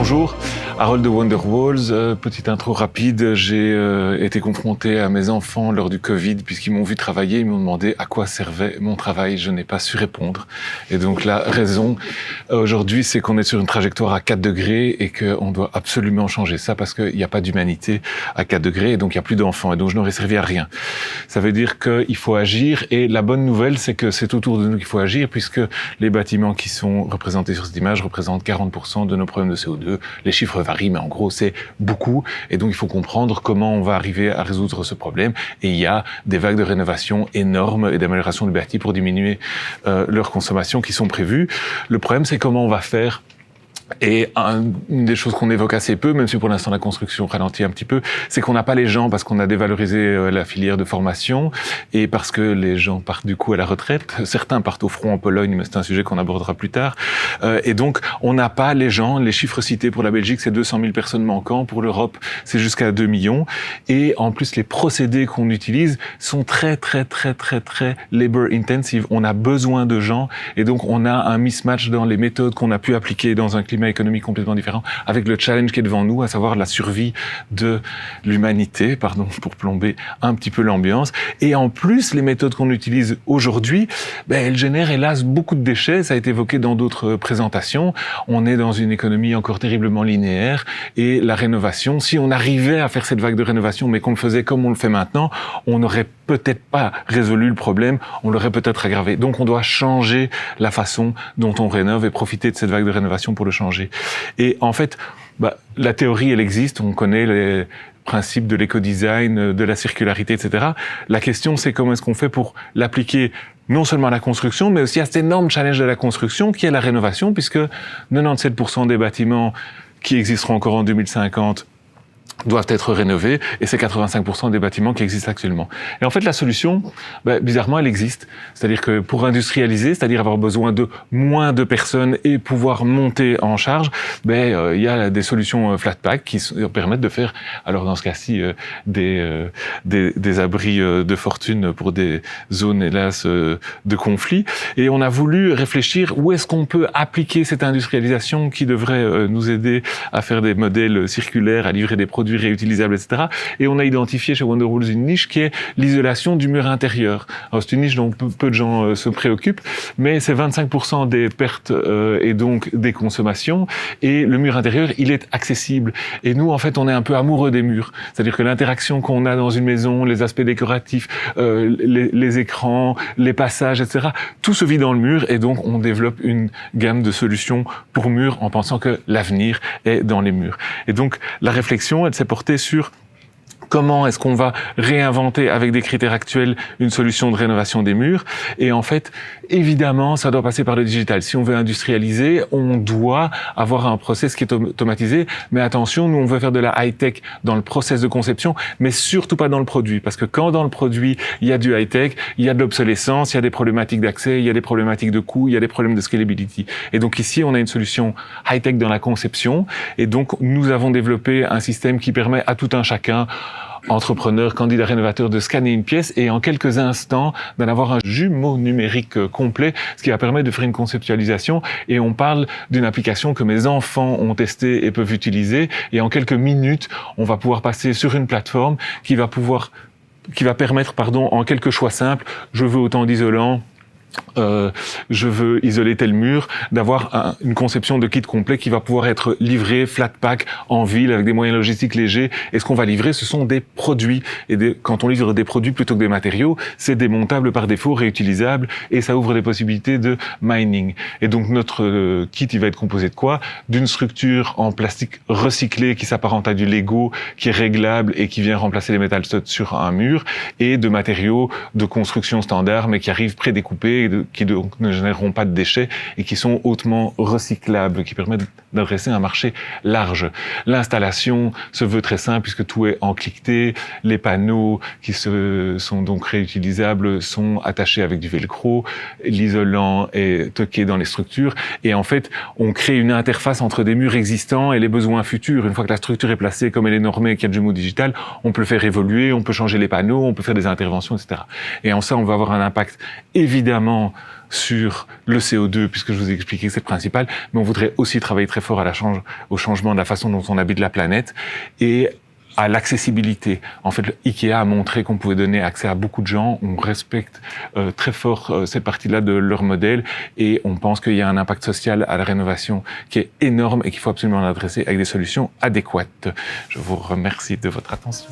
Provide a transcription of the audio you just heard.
Bonjour, Harold de Wonderwalls. Petite intro rapide, j'ai été confronté à mes enfants lors du Covid puisqu'ils m'ont vu travailler, ils m'ont demandé à quoi servait mon travail, je n'ai pas su répondre. Et donc la raison aujourd'hui, c'est qu'on est sur une trajectoire à 4 degrés et qu'on doit absolument changer ça parce qu'il n'y a pas d'humanité à 4 degrés et donc il n'y a plus d'enfants et donc je n'aurais servi à rien. Ça veut dire qu'il faut agir et la bonne nouvelle, c'est que c'est autour de nous qu'il faut agir puisque les bâtiments qui sont représentés sur cette image représentent 40% de nos problèmes de CO2. Les chiffres varient, mais en gros, c'est beaucoup. Et donc, il faut comprendre comment on va arriver à résoudre ce problème. Et il y a des vagues de rénovation énormes et d'amélioration du bâti pour diminuer leur consommation qui sont prévues. Le problème, c'est comment on va faire. Et une des choses qu'on évoque assez peu, même si pour l'instant la construction ralentit un petit peu, c'est qu'on n'a pas les gens parce qu'on a dévalorisé la filière de formation et parce que les gens partent du coup à la retraite. Certains partent au front en Pologne, mais c'est un sujet qu'on abordera plus tard. Et donc, on n'a pas les gens. Les chiffres cités pour la Belgique, c'est 200 000 personnes manquantes. Pour l'Europe, c'est jusqu'à 2 millions. Et en plus, les procédés qu'on utilise sont très labor intensive. On a besoin de gens et donc on a un mismatch dans les méthodes qu'on a pu appliquer dans un climat économique complètement différent, avec le challenge qui est devant nous, à savoir la survie de l'humanité, pardon pour plomber un petit peu l'ambiance. Et en plus, les méthodes qu'on utilise aujourd'hui, elles génèrent hélas beaucoup de déchets. Ça a été évoqué dans d'autres présentations. On est dans une économie encore terriblement linéaire et la rénovation, si on arrivait à faire cette vague de rénovation, mais qu'on le faisait comme on le fait maintenant, on n'aurait peut-être pas résolu le problème, on l'aurait peut-être aggravé. Donc on doit changer la façon dont on rénove et profiter de cette vague de rénovation pour le changer. Et en fait, la théorie, elle existe, on connaît les principes de l'éco-design, de la circularité, etc. La question, c'est comment est-ce qu'on fait pour l'appliquer non seulement à la construction, mais aussi à cet énorme challenge de la construction qui est la rénovation, puisque 97% des bâtiments qui existeront encore en 2050 doivent être rénovés, et c'est 85% des bâtiments qui existent actuellement. Et en fait, la solution, bizarrement, elle existe. C'est-à-dire que pour industrialiser, c'est-à-dire avoir besoin de moins de personnes et pouvoir monter en charge, il y a des solutions flat pack qui permettent de faire, alors dans ce cas-ci, des abris de fortune pour des zones, hélas, de conflit. Et on a voulu réfléchir où est-ce qu'on peut appliquer cette industrialisation qui devrait nous aider à faire des modèles circulaires, à livrer des produits réutilisables, etc. Et on a identifié chez Wonderwalls une niche qui est l'isolation du mur intérieur. Alors c'est une niche dont peu de gens se préoccupent, mais c'est 25% des pertes et donc des consommations. Et le mur intérieur, il est accessible. Et nous, en fait, on est un peu amoureux des murs. C'est-à-dire que l'interaction qu'on a dans une maison, les aspects décoratifs, les écrans, les passages, etc., tout se vit dans le mur. Et donc, on développe une gamme de solutions pour murs en pensant que l'avenir est dans les murs. Et donc, la réflexion, elle s'est portée sur comment est-ce qu'on va réinventer avec des critères actuels une solution de rénovation des murs. Et en fait, évidemment, ça doit passer par le digital. Si on veut industrialiser, on doit avoir un process qui est automatisé. Mais attention, nous, on veut faire de la high-tech dans le process de conception, mais surtout pas dans le produit. Parce que quand dans le produit, il y a du high-tech, il y a de l'obsolescence, il y a des problématiques d'accès, il y a des problématiques de coût, il y a des problèmes de scalability. Et donc ici, on a une solution high-tech dans la conception. Et donc, nous avons développé un système qui permet à tout un chacun, entrepreneur, candidat rénovateur, de scanner une pièce et en quelques instants d'en avoir un jumeau numérique complet, ce qui va permettre de faire une conceptualisation. Et on parle d'une application que mes enfants ont testée et peuvent utiliser. Et en quelques minutes, on va pouvoir passer sur une plateforme qui va permettre, en quelques choix simples, je veux autant d'isolants, je veux isoler tel mur, d'avoir une conception de kit complet qui va pouvoir être livré flat pack en ville avec des moyens logistiques légers. Et ce qu'on va livrer, ce sont des produits. Et quand on livre des produits plutôt que des matériaux, c'est démontable par défaut, réutilisable, et ça ouvre des possibilités de mining. Et donc notre kit, il va être composé de quoi? D'une structure en plastique recyclé qui s'apparente à du Lego, qui est réglable et qui vient remplacer les metal studs sur un mur, et de matériaux de construction standard mais qui arrivent prédécoupés qui donc ne généreront pas de déchets et qui sont hautement recyclables, qui permettent d'adresser un marché large. L'installation se veut très simple puisque tout est en cliqueté, les panneaux qui sont donc réutilisables sont attachés avec du velcro, l'isolant est toqué dans les structures et en fait on crée une interface entre des murs existants et les besoins futurs. Une fois que la structure est placée comme elle est normée et qu'il y a du jumeau digital, on peut le faire évoluer, on peut changer les panneaux, on peut faire des interventions, etc. Et en ça on va avoir un impact évidemment sur le CO2, puisque je vous ai expliqué que c'est le principal, mais on voudrait aussi travailler très fort au changement de la façon dont on habite la planète et à l'accessibilité. En fait, IKEA a montré qu'on pouvait donner accès à beaucoup de gens. On respecte très fort cette partie-là de leur modèle et on pense qu'il y a un impact social à la rénovation qui est énorme et qu'il faut absolument l'adresser avec des solutions adéquates. Je vous remercie de votre attention.